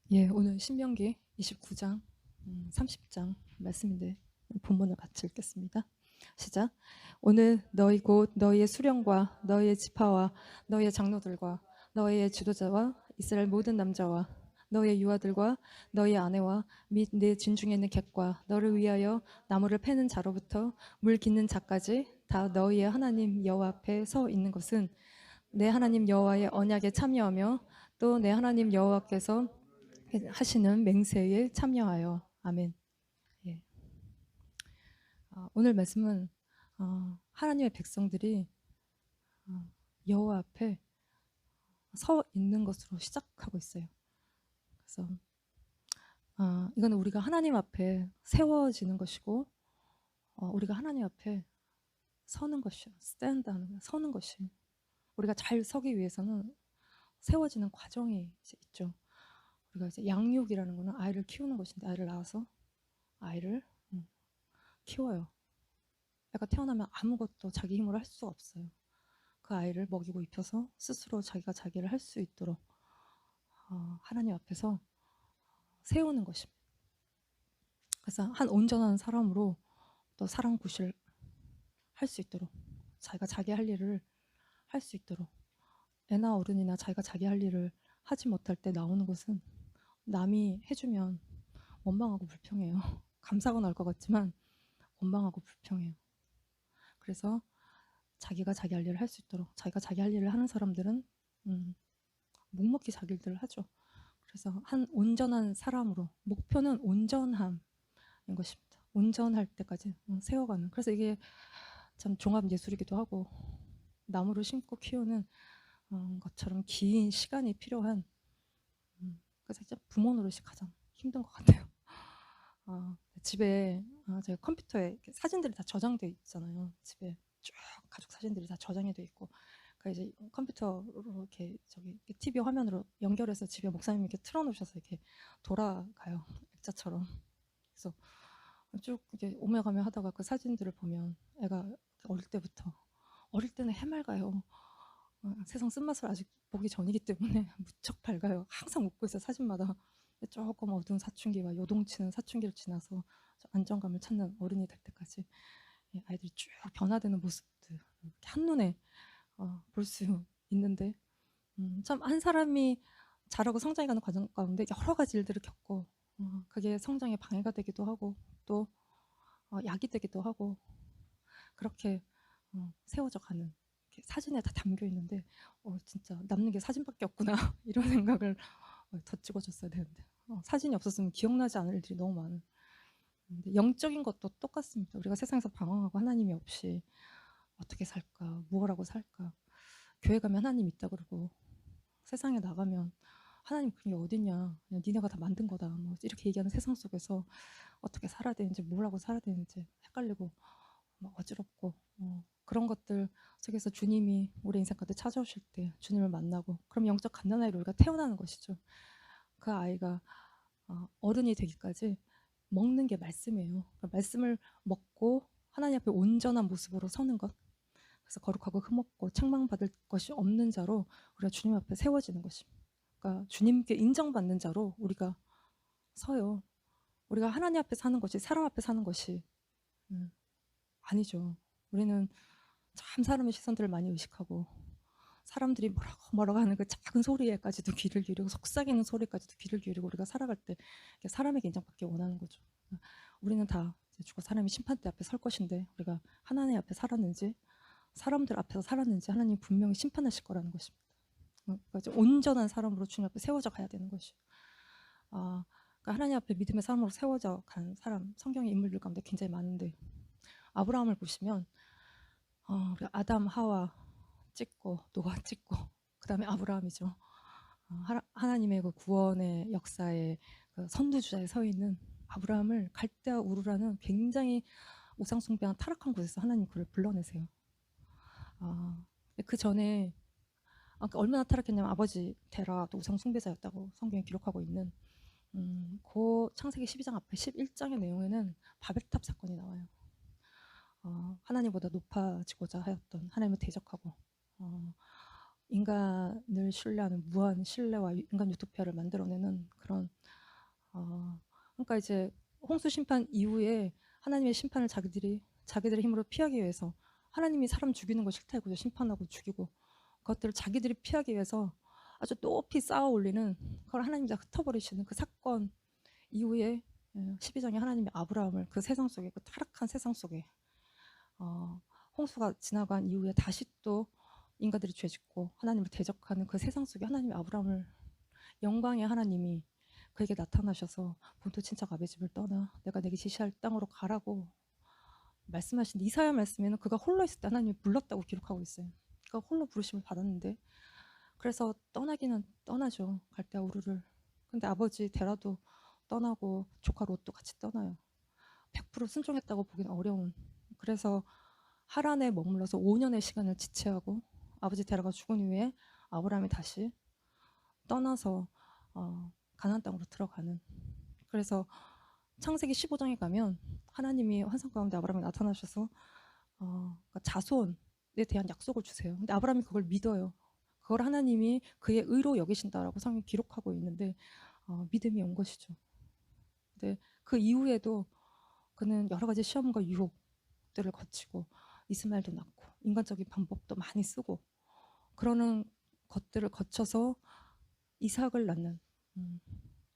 예, 오늘 신명기 29장 30장 말씀인데 본문을 같이 읽겠습니다. 시작. 오늘 너희 곧 너희의 수령과 너희의 지파와 너희의 장로들과 너희의 지도자와 이스라엘 모든 남자와 너희의 유아들과 너희의 아내와 및 내 진중에 있는 객과 너를 위하여 나무를 패는 자로부터 물 깃는 자까지 다 너희의 하나님 여호와 앞에 서 있는 것은 내 하나님 여호와의 언약에 참여하며 또 내 하나님 여호와께서 하시는 맹세에 참여하여. 아멘. 예. 오늘 말씀은 하나님의 백성들이 여호와 앞에 서 있는 것으로 시작하고 있어요. 그래서 이거는 우리가 하나님 앞에 세워지는 것이고 우리가 하나님 앞에 서는 것이요. 스탠드하는 서는 것이 우리가 잘 서기 위해서는 세워지는 과정이 있죠. 우리가 이제 양육이라는 거는 아이를 키우는 것인데 아이를 낳아서 아이를 키워요. 애가 태어나면 아무것도 자기 힘으로 할 수가 없어요. 그 아이를 먹이고 입혀서 스스로 자기가 자기를 할 수 있도록 하나님 앞에서 세우는 것입니다. 그래서 한 온전한 사람으로 또 사랑 구실 할 수 있도록 자기가 자기 할 일을 할 수 있도록 애나 어른이나 자기가 자기 할 일을 하지 못할 때 나오는 것은 남이 해주면 원망하고 불평해요. 감사가 나올 것 같지만 원망하고 불평해요. 그래서 자기가 자기 할 일을 할 수 있도록 자기가 자기 할 일을 하는 사람들은 묵묵히 자기 일들을 하죠. 그래서 한 온전한 사람으로 목표는 온전함인 것입니다. 온전할 때까지 세워가는. 그래서 이게 참 종합 예술이기도 하고 나무를 심고 키우는 것처럼 긴 시간이 필요한. 그래서 진짜 부모 노릇이 가장 힘든 것 같아요. 집에 제가 컴퓨터에 사진들이 다 저장돼 있잖아요. 집에 쭉 가족 사진들이 다 저장이 돼 있고, 그러니까 이제 컴퓨터로 이렇게 TV 화면으로 연결해서 집에 목사님이 이렇게 틀어놓으셔서 이렇게 돌아가요. 액자처럼. 그래서 쭉 이렇게 오며 가며 하다가 그 사진들을 보면 애가 어릴 때는 해맑아요. 세상 쓴맛을 아직 보기 전이기 때문에 무척 밝아요. 항상 웃고 있어요, 사진마다. 조금 어두운 사춘기와 요동치는 사춘기를 지나서 안정감을 찾는 어른이 될 때까지 아이들이 쭉 변화되는 모습들 한눈에 볼 수 있는데, 참 한 사람이 자라고 성장해가는 과정 가운데 여러 가지 일들을 겪고 그게 성장에 방해가 되기도 하고 또 약이 되기도 하고 그렇게 세워져 가는 사진에 다 담겨 있는데 진짜 남는 게 사진밖에 없구나 이런 생각을 더 찍어줬어야 되는데 사진이 없었으면 기억나지 않을 일들이 너무 많은. 영적인 것도 똑같습니다. 우리가 세상에서 방황하고 하나님이 없이 어떻게 살까, 무엇하고 살까. 교회 가면 하나님 있다 그러고 세상에 나가면 하나님 그게 어딨냐, 그냥 니네가 다 만든 거다, 뭐 이렇게 얘기하는 세상 속에서 어떻게 살아야 되는지 뭘 하고 살아야 되는지 헷갈리고 막 어지럽고 그런 것들 속에서 주님이 우리 인생 가운데 찾아오실 때 주님을 만나고 그럼 영적 갓난아이로 우리가 태어나는 것이죠. 그 아이가 어른이 되기까지 먹는 게 말씀이에요. 그러니까 말씀을 먹고 하나님 앞에 온전한 모습으로 서는 것. 그래서 거룩하고 흠없고 책망받을 것이 없는 자로 우리가 주님 앞에 세워지는 것입니다. 그러니까 주님께 인정받는 자로 우리가 서요. 우리가 하나님 앞에 사는 것이 사람 앞에 사는 것이 아니죠. 우리는 참 사람의 시선들을 많이 의식하고 사람들이 뭐라고 하는 그 작은 소리에까지도 귀를 기울이고 속삭이는 소리까지도 귀를 기울이고 우리가 살아갈 때 사람에게 인정받기 원하는 거죠. 우리는 다 죽어 사람이 심판대 앞에 설 것인데 우리가 하나님 앞에 살았는지 사람들 앞에서 살았는지 하나님 분명히 심판하실 거라는 것입니다. 그러니까 온전한 사람으로 주님 앞에 세워져 가야 되는 것이요. 그러니까 하나님 앞에 믿음의 사람으로 세워져 간 사람, 성경의 인물들 가운데 굉장히 많은데 아브라함을 보시면 우리가 아담, 하와 찍고 노아 찍고 그 다음에 아브라함이죠. 하나님의 그 구원의 역사의 그 선두주자에 서 있는 아브라함을 갈대아 우르라는 굉장히 우상 숭배한 타락한 곳에서 하나님 그를 불러내세요. 그 전에 얼마나 타락했냐면 아버지 데라도 우상 숭배자였다고 성경에 기록하고 있는 그 창세기 12장 앞에 11장의 내용에는 바벨탑 사건이 나와요. 하나님보다 높아지고자 하였던 하나님을 대적하고 인간을 신뢰하는 무한 신뢰와 인간 유토피아를 만들어내는 그런 그러니까 이제 홍수 심판 이후에 하나님의 심판을 자기들의 힘으로 피하기 위해서 하나님이 사람 죽이는 거 싫다 이거죠. 심판하고 죽이고 그것들을 자기들이 피하기 위해서 아주 높이 쌓아 올리는 그걸 하나님이 다 흩어버리시는 그 사건 이후에 12장에 하나님이 아브라함을 그 세상 속에 그 타락한 세상 속에 홍수가 지나간 이후에 다시 또 인간들이 죄짓고 하나님을 대적하는 그 세상 속에 하나님이 아브라함을 영광의 하나님이 그에게 나타나셔서 본토 친척 아베 집을 떠나 내가 내게 지시할 땅으로 가라고 말씀하신 이사야 말씀에는 그가 홀로 있을 때 하나님이 불렀다고 기록하고 있어요. 그가 홀로 부르심을 받았는데 그래서 떠나기는 떠나죠. 갈대아 우르를. 근데 아버지 데라도 떠나고 조카 롯도 같이 떠나요. 100% 순종했다고 보기는 어려운. 그래서 하란에 머물러서 5년의 시간을 지체하고 아버지 데라가 죽은 후에 아브라함이 다시 떠나서 가나안 땅으로 들어가는. 그래서 창세기 15장에 가면 하나님이 환상 가운데 아브라함에 나타나셔서 그러니까 자손에 대한 약속을 주세요. 근데 아브라함이 그걸 믿어요. 그걸 하나님이 그의 의로 여기신다라고 성경이 기록하고 있는데 믿음이 온 것이죠. 근데 그 이후에도 그는 여러 가지 시험과 유혹들을 거치고 이스마엘도 낳고 인간적인 방법도 많이 쓰고 그러는 것들을 거쳐서 이삭을 낳는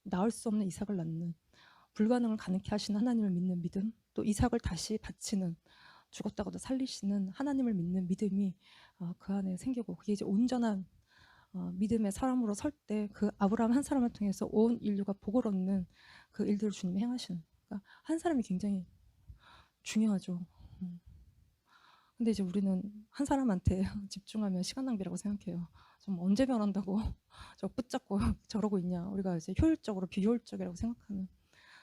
낳을 수 없는 이삭을 낳는 불가능을 가능케 하시는 하나님을 믿는 믿음 또 이삭을 다시 바치는 죽었다가도 살리시는 하나님을 믿는 믿음이 그 안에 생기고 그게 이제 온전한 믿음의 사람으로 설 때 그 아브라함 한 사람을 통해서 온 인류가 복을 얻는 그 일들을 주님이 행하시는 그러니까 한 사람이 굉장히 중요하죠. 근데 이제 우리는 한 사람한테 집중하면 시간 낭비라고 생각해요. 좀 언제 변한다고 저 붙잡고 저러고 있냐. 우리가 이제 효율적으로 비효율적이라고 생각하는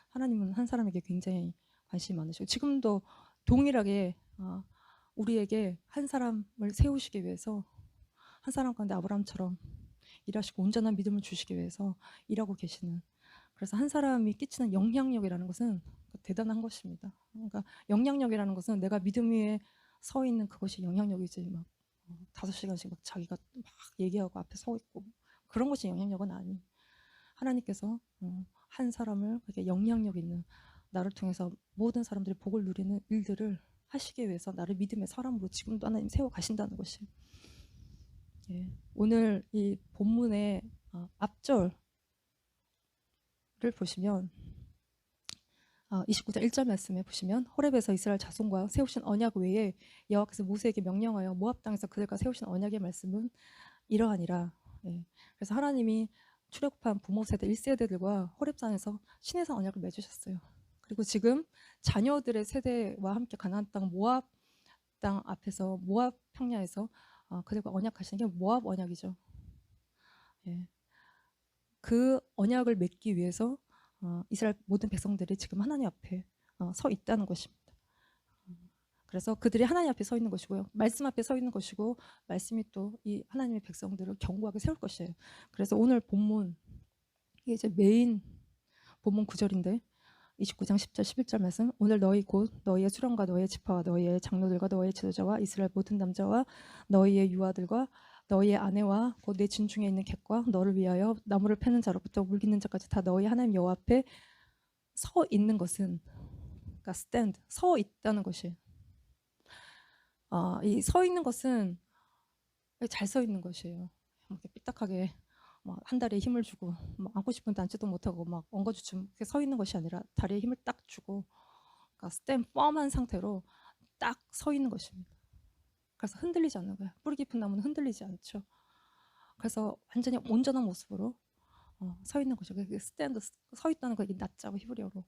하나님은 한 사람에게 굉장히 관심이 많으시고 지금도 동일하게 우리에게 한 사람을 세우시기 위해서 한 사람 가운데 아브라함처럼 일하시고 온전한 믿음을 주시기 위해서 일하고 계시는 그래서 한 사람이 끼치는 영향력이라는 것은 대단한 것입니다. 그러니까 영향력이라는 것은 내가 믿음 위에 서 있는 그것이 영향력이지 막 5시간씩 막 자기가 막 얘기하고 앞에 서 있고 그런 것이 영향력은 아니. 하나님께서 한 사람을 그렇게 영향력 있는 나를 통해서 모든 사람들이 복을 누리는 일들을 하시기 위해서 나를 믿음의 사람으로 지금도 하나님 세워 가신다는 것이 오늘 이 본문의 앞절을 보시면 29장 1절 말씀에 보시면 호렙에서 이스라엘 자손과 세우신 언약 외에 여호와께서 모세에게 명령하여 모압 땅에서 그들과 세우신 언약의 말씀은 이러하니라. 그래서 하나님이 출애굽한 부모 세대 1세대들과 호렙산에서 신해산 언약을 맺으셨어요. 그리고 지금 자녀들의 세대와 함께 가나안 땅 모압 땅 앞에서 모압 평야에서 그들과 언약하시는 게 모압 언약이죠. 그 언약을 맺기 위해서 이스라엘 모든 백성들이 지금 하나님 앞에 서 있다는 것입니다. 그래서 그들이 하나님 앞에 서 있는 것이고요. 말씀 앞에 서 있는 것이고 말씀이 또 이 하나님의 백성들을 견고하게 세울 것이에요. 그래서 오늘 본문 이게 이제 메인 본문 9절인데 29장 10절 11절 말씀 오늘 너희 곧 너희의 수령과 너희의 지파와 너희의 장로들과 너희의 지도자와 이스라엘 모든 남자와 너희의 유아들과 너희의 아내와 곧 내 진중에 있는 객과 너를 위하여 나무를 패는 자로부터 물기는 자까지 다 너희 하나님 여호와 앞에 서 있는 것은 그러니까 stand 서 있다는 것이 이 서 있는 것은 잘 서 있는 것이에요. 이렇게 삐딱하게 막 한 다리에 힘을 주고 막 앉고 싶은데 앉지도 못하고 막 엉거주춤 이렇게 서 있는 것이 아니라 다리에 힘을 딱 주고 그러니까 스탠 펌한 상태로 딱 서 있는 것입니다. 그래서 흔들리지 않는 거예요. 뿌리 깊은 나무는 흔들리지 않죠. 그래서 완전히 온전한 모습으로 서 있는 것이죠. 스탠드 서 있다는 거 이게 낮자고 히브리어로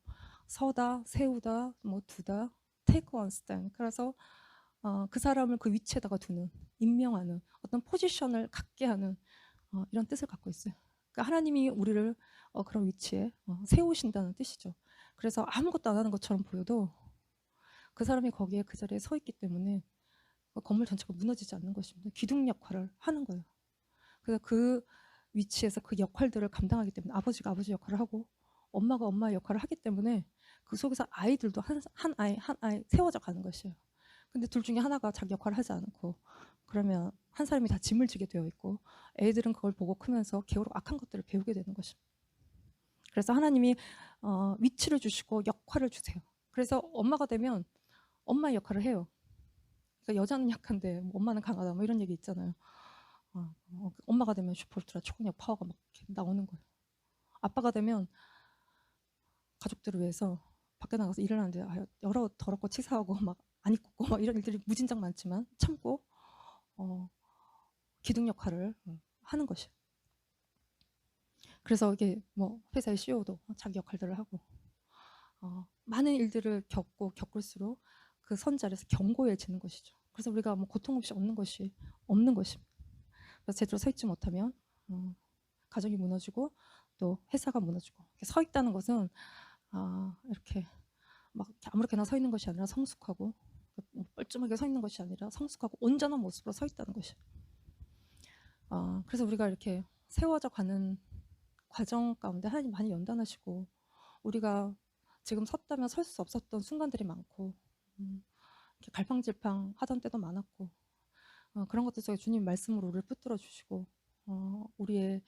서다, 세우다, 뭐 두다, take on stand. 그래서 그 사람을 그 위치에다가 두는, 임명하는 어떤 포지션을 갖게 하는 이런 뜻을 갖고 있어요. 그러니까 하나님이 우리를 그런 위치에 세우신다는 뜻이죠. 그래서 아무것도 안 하는 것처럼 보여도 그 사람이 거기에 그 자리에 서 있기 때문에 건물 전체가 무너지지 않는 것입니다. 기둥 역할을 하는 거예요. 그래서 그 위치에서 그 역할들을 감당하기 때문에 아버지가 아버지 역할을 하고 엄마가 엄마의 역할을 하기 때문에 그 속에서 아이들도 한 아이 세워져 가는 것이에요. 근데 둘 중에 하나가 자기 역할을 하지 않고 그러면 한 사람이 다 짐을 지게 되어 있고 애들은 그걸 보고 크면서 게으르고 악한 것들을 배우게 되는 것입니다. 그래서 하나님이 위치를 주시고 역할을 주세요. 그래서 엄마가 되면 엄마의 역할을 해요. 그러니까 여자는 약한데 뭐 엄마는 강하다 뭐 이런 얘기 있잖아요. 엄마가 되면 슈퍼울트라 초능력 파워가 막 이렇게 나오는 거예요. 아빠가 되면 가족들을 위해서 밖에 나가서 일을 하는데 여러 더럽고 치사하고 막 안 입고 막 이런 일들이 무진장 많지만 참고 기둥 역할을 하는 것이에요. 그래서 이게 뭐 회사의 CEO도 자기 역할들을 하고 많은 일들을 겪을수록 그 선자리에서 경고해지는 것이죠. 그래서 우리가 뭐 고통 없이 얻는 것이 없는 것입니다. 그래서 제대로 서 있지 못하면 가정이 무너지고 또 회사가 무너지고 서 있다는 것은 이렇게 막 아무렇게나 서 있는 것이 아니라 성숙하고 뻘쭘하게 서 있는 것이 아니라 성숙하고 온전한 모습으로 서 있다는 것이에요. 그래서 우리가 이렇게 세워져 가는 과정 가운데 하나님 많이 연단하시고 우리가 지금 섰다면 설 수 없었던 순간들이 많고 이렇게 갈팡질팡 하던 때도 많았고 그런 것들 속에 주님 말씀으로 우리를 붙들어 주시고 우리의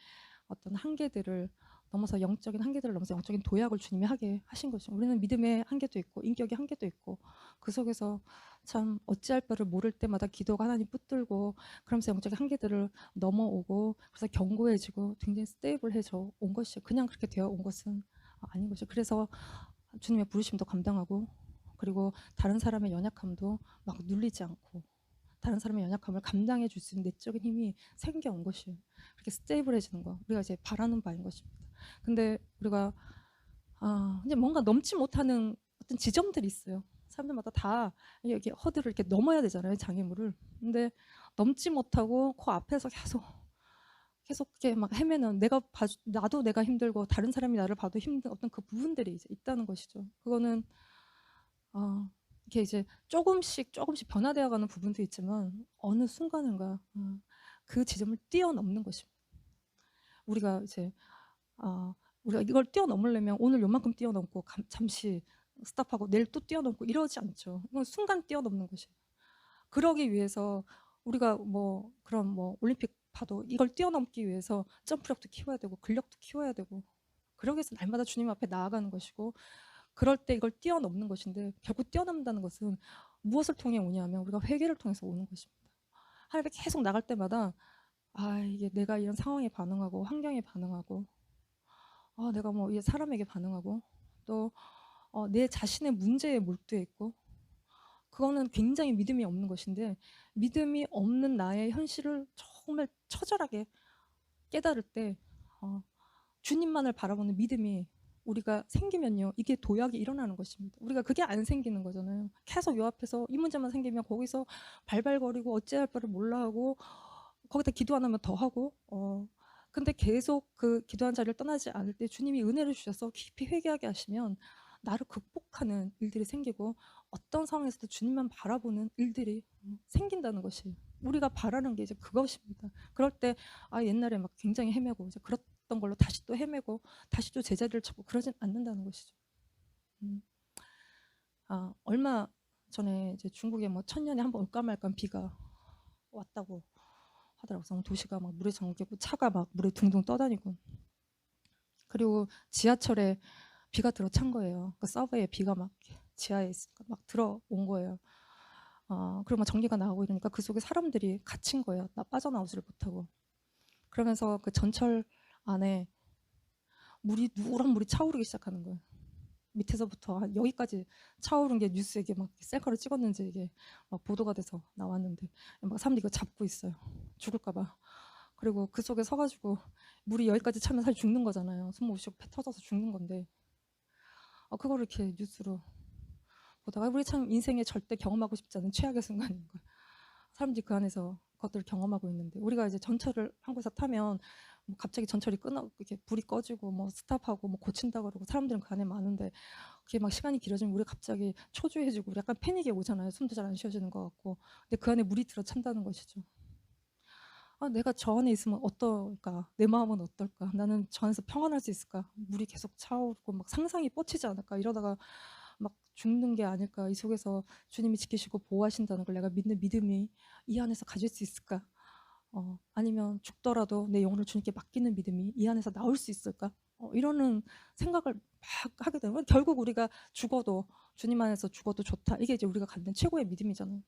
어떤 한계들을 넘어서 영적인 한계들을 넘어서 영적인 도약을 주님이 하게 하신 것이죠. 우리는 믿음의 한계도 있고 인격의 한계도 있고 그 속에서 참 어찌할 바를 모를 때마다 기도가 하나님 붙들고 그러면서 영적인 한계들을 넘어오고 그래서 견고해지고 굉장히 스테이블해져 온 것이 그냥 그렇게 되어 온 것은 아닌 것이죠. 그래서 주님의 부르심도 감당하고 그리고 다른 사람의 연약함도 막 눌리지 않고 다른 사람의 연약함을 감당해 줄 수 있는 내적인 힘이 생겨온 것이에요. 그렇게 스테이블해지는 거 우리가 이제 바라는 바인 것입니다. 근데 우리가 이제 뭔가 넘지 못하는 어떤 지점들이 있어요. 사람들마다 다 여기 허들을 이렇게 넘어야 되잖아요, 장애물을. 근데 넘지 못하고 그 앞에서 계속 이렇게 막 헤매는 나도 내가 힘들고 다른 사람이 나를 봐도 힘든 어떤 그 부분들이 이제 있다는 것이죠. 그거는 이렇게 이제 조금씩 변화되어가는 부분도 있지만 어느 순간인가 그 지점을 뛰어넘는 것입니다. 우리가 이제 우리가 이걸 뛰어넘으려면 오늘 요만큼 뛰어넘고 잠시 스탑하고 내일 또 뛰어넘고 이러지 않죠. 이건 순간 뛰어넘는 것이에요. 그러기 위해서 우리가 뭐 그런 뭐 올림픽 봐도 이걸 뛰어넘기 위해서 점프력도 키워야 되고 근력도 키워야 되고 그러기 위해서 날마다 주님 앞에 나아가는 것이고 그럴 때 이걸 뛰어넘는 것인데 결국 뛰어넘는다는 것은 무엇을 통해 오냐면 우리가 회개를 통해서 오는 것입니다. 하나님께 계속 나갈 때마다 이게 내가 이런 상황에 반응하고 환경에 반응하고 내가 뭐 이 사람에게 반응하고 또 내 자신의 문제에 몰두해 있고 그거는 굉장히 믿음이 없는 것인데 믿음이 없는 나의 현실을 정말 처절하게 깨달을 때 주님만을 바라보는 믿음이 우리가 생기면요 이게 도약이 일어나는 것입니다. 우리가 그게 안 생기는 거잖아요. 계속 요 앞에서 이 문제만 생기면 거기서 발발거리고 어찌할 바를 몰라 하고 거기다 기도 안 하면 더 하고 근데 계속 그 기도한 자리를 떠나지 않을 때 주님이 은혜를 주셔서 깊이 회개하게 하시면 나를 극복하는 일들이 생기고 어떤 상황에서도 주님만 바라보는 일들이 생긴다는 것이 우리가 바라는 게 이제 그것입니다. 그럴 때 옛날에 막 굉장히 헤매고 이제 그랬던 걸로 다시 또 헤매고 다시 또 제자리를 찾고 그러진 않는다는 것이죠. 얼마 전에 이제 중국에 뭐 천년에 한 번 올까 말까 비가 왔다고 하더라고요. 도시가 막 물에 잠기고 차가 막 물에 둥둥 떠다니고 그리고 지하철에 비가 들어찬 거예요. 그 서버에 비가 막 지하에 막 들어온 거예요. 그리고 막 전기가 나오고 이러니까 그 속에 사람들이 갇힌 거예요. 빠져나오지를 못하고. 그러면서 그 전철 안에 누런 물이 차오르기 시작하는 거예요. 밑에서부터 여기까지 차오른 게 뉴스에 이게 막 셀카로 찍었는지 이게 막 보도가 돼서 나왔는데 막 사람들이 이거 잡고 있어요. 죽을까봐. 그리고 그 속에 서가지고 물이 여기까지 차면 사실 죽는 거잖아요. 숨 못 쉬고 배 터져서 죽는 건데 그걸 이렇게 뉴스로 보다가 우리 참 인생에 절대 경험하고 싶지 않은 최악의 순간인 거예요. 사람들이 그 안에서 그것들을 경험하고 있는데 우리가 이제 전철을 한국에서 타면 뭐 갑자기 전철이 이렇게 불이 꺼지고 뭐 스탑하고 뭐 고친다 그러고 사람들은 그 안에 많은데 그게 막 시간이 길어지면 우리 갑자기 초조해지고 우리 약간 패닉이 오잖아요. 숨도 잘 안 쉬어지는 것 같고 근데 그 안에 물이 들어찬다는 것이죠. 내가 저 안에 있으면 어떨까? 내 마음은 어떨까? 나는 저 안에서 평안할 수 있을까? 물이 계속 차오르고 막 상상이 뻗치지 않을까? 이러다가 막 죽는 게 아닐까. 이 속에서 주님이 지키시고 보호하신다는 걸 내가 믿는 믿음이 이 안에서 가질 수 있을까? 아니면 죽더라도 내 영혼을 주님께 맡기는 믿음이 이 안에서 나올 수 있을까? 이러는 생각을 막 하게 되면 결국 우리가 죽어도 주님 안에서 죽어도 좋다. 이게 이제 우리가 갖는 최고의 믿음이잖아요.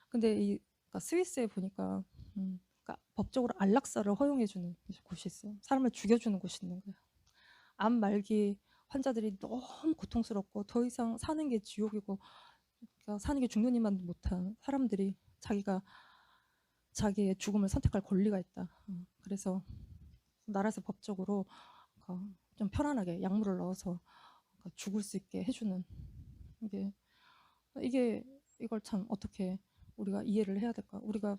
근데 그러니까 스위스에 보니까 그러니까 법적으로 안락사를 허용해주는 곳이 있어요. 사람을 죽여주는 곳이 있는 거예요. 암 말기 환자들이 너무 고통스럽고 더 이상 사는 게 지옥이고 그러니까 사는 게 죽는 일만 못한 사람들이 자기의 죽음을 선택할 권리가 있다. 그래서 나라에서 법적으로 좀 편안하게 약물을 넣어서 죽을 수 있게 해주는 이게 이걸 참 어떻게 우리가 이해를 해야 될까? 우리가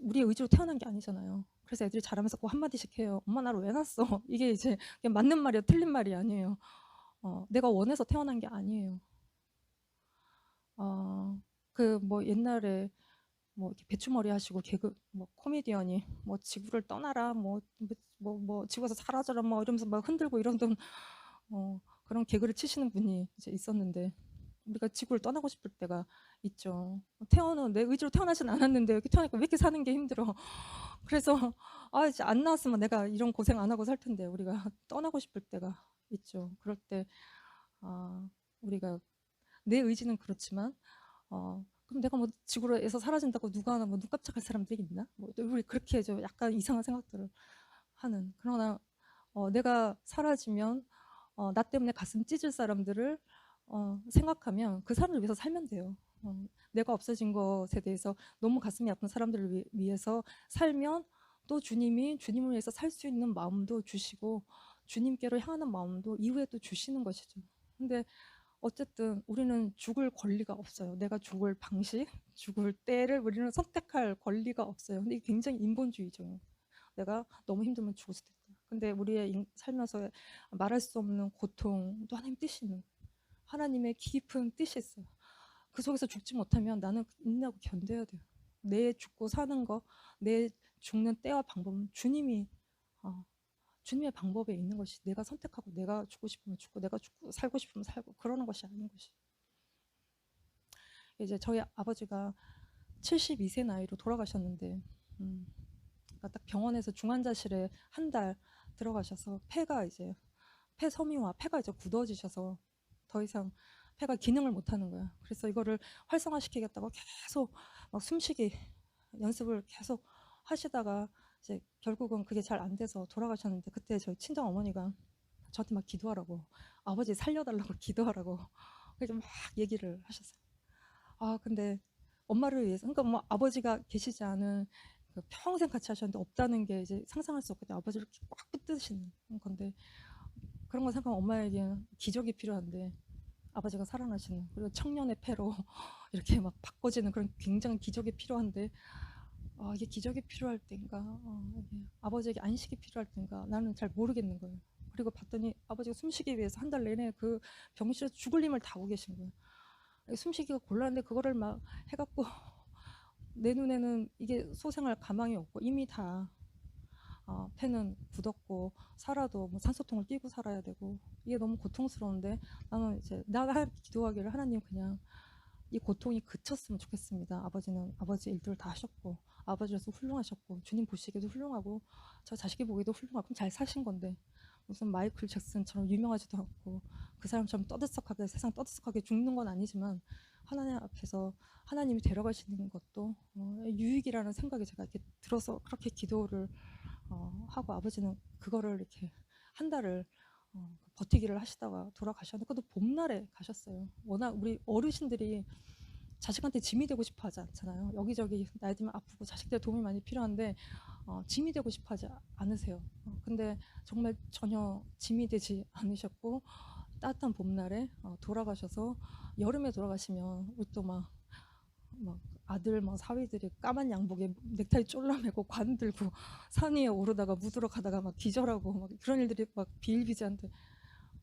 우리의 의지로 태어난 게 아니잖아요. 그래서 애들이 자라면서 꼭 한마디씩 해요. 엄마 나를 왜 낳았어? 이게 이제 그냥 맞는 말이야, 틀린 말이 아니에요. 내가 원해서 태어난 게 아니에요. 그 뭐 옛날에 뭐 이렇게 배추머리 하시고 개그 뭐 코미디언이 뭐 지구를 떠나라 뭐 지구에서 사라져라 뭐 이러면서 막 흔들고 이러던 그런 개그를 치시는 분이 이제 있었는데 우리가 지구를 떠나고 싶을 때가 있죠. 내 의지로 태어나진 않았는데 이렇게 태어나니까 왜 이렇게 사는 게 힘들어. 그래서 이제 안 나왔으면 내가 이런 고생 안 하고 살 텐데 우리가 떠나고 싶을 때가 있죠. 그럴 때 우리가 내 의지는 그렇지만 그럼 내가 뭐 지구에서 사라진다고 누가 하나 뭐 눈 깜짝할 사람들이 있나? 뭐 우리 그렇게 좀 약간 이상한 생각들을 하는. 그러나 내가 사라지면 나 때문에 가슴 찢을 사람들을 생각하면 그 사람을 위해서 살면 돼요. 내가 없어진 것에 대해서 너무 가슴이 아픈 사람들을 위해서 살면 또 주님이 주님을 위해서 살 수 있는 마음도 주시고 주님께로 향하는 마음도 이후에 또 주시는 것이죠. 근데 어쨌든 우리는 죽을 권리가 없어요. 내가 죽을 방식, 죽을 때를 우리는 선택할 권리가 없어요. 근데 이게 굉장히 인본주의죠. 내가 너무 힘들면 죽을 수도 있다. 근데 우리의 살면서 말할 수 없는 고통도 하나님 뜻이 있는 거예요. 하나님의 깊은 뜻이 있어요. 그 속에서 죽지 못하면 나는 인내하고 견뎌야 돼요. 내 죽고 사는 거, 내 죽는 때와 방법은 주님의 방법에 있는 것이 내가 선택하고 내가 죽고 싶으면 죽고 내가 죽고 살고 싶으면 살고 그러는 것이 아닌 것이. 이제 저희 아버지가 72세 나이로 돌아가셨는데 그러니까 딱 병원에서 중환자실에 한 달 들어가셔서 폐 섬유와 폐가 이제 굳어지셔서 더 이상 폐가 기능을 못하는 거야. 그래서 이거를 활성화시키겠다고 계속 막 숨쉬기 연습을 계속 하시다가 이제 결국은 그게 잘 안 돼서 돌아가셨는데 그때 저희 친정 어머니가 저한테 막 기도하라고 아버지 살려달라고 기도하라고 그래서 막 얘기를 하셨어요. 근데 엄마를 위해서 그러니까 뭐 아버지가 계시지 않은 평생 같이 하셨는데 없다는 게 이제 상상할 수 없거든요. 아버지를 꽉 붙드시는 건데 그런 거 생각하면 엄마에게는 기적이 필요한데 아버지가 살아나시는 그리고 청년의 폐로 이렇게 막 바꿔지는 그런 굉장히 기적이 필요한데 이게 기적이 필요할 때인가 아버지에게 안식이 필요할 때인가 나는 잘 모르겠는 거예요. 그리고 봤더니 아버지가 숨쉬기 위해서 한 달 내내 그 병실에서 죽을 힘을 다하고 계신 거예요. 숨쉬기가 곤란한데 그거를 막 해갖고 내 눈에는 이게 소생할 가망이 없고 이미 다 폐는 굳었고 살아도 뭐 산소통을 끼고 살아야 되고 이게 너무 고통스러운데 나는 이제 내가 기도하기를 하나님 그냥 이 고통이 그쳤으면 좋겠습니다. 아버지는 아버지 일들을 다 하셨고 아버지로서 훌륭하셨고 주님 보시기에도 훌륭하고 저 자식이 보기에도 훌륭하고 잘 사신 건데 무슨 마이클 잭슨처럼 유명하지도 않고 그 사람처럼 떠들썩하게 세상 떠들썩하게 죽는 건 아니지만 하나님 앞에서 하나님이 데려가시는 것도 유익이라는 생각이 제가 이렇게 들어서 그렇게 기도를 하고 아버지는 그거를 이렇게 한 달을 버티기를 하시다가 돌아가셨는데 그것도 봄날에 가셨어요. 워낙 우리 어르신들이 자식한테 짐이 되고 싶어 하지 않잖아요. 여기저기 나이 들면 아프고 자식들 도움이 많이 필요한데 짐이 되고 싶어 하지 않으세요. 근데 정말 전혀 짐이 되지 않으셨고 따뜻한 봄날에 돌아가셔서 여름에 돌아가시면 우리 또 막 아들 사위들이 까만 양복에 넥타이 쫄라매고 관 들고 산 위에 오르다가 묻으러 가다가 막 기절하고 막 그런 일들이 막 비일비재한데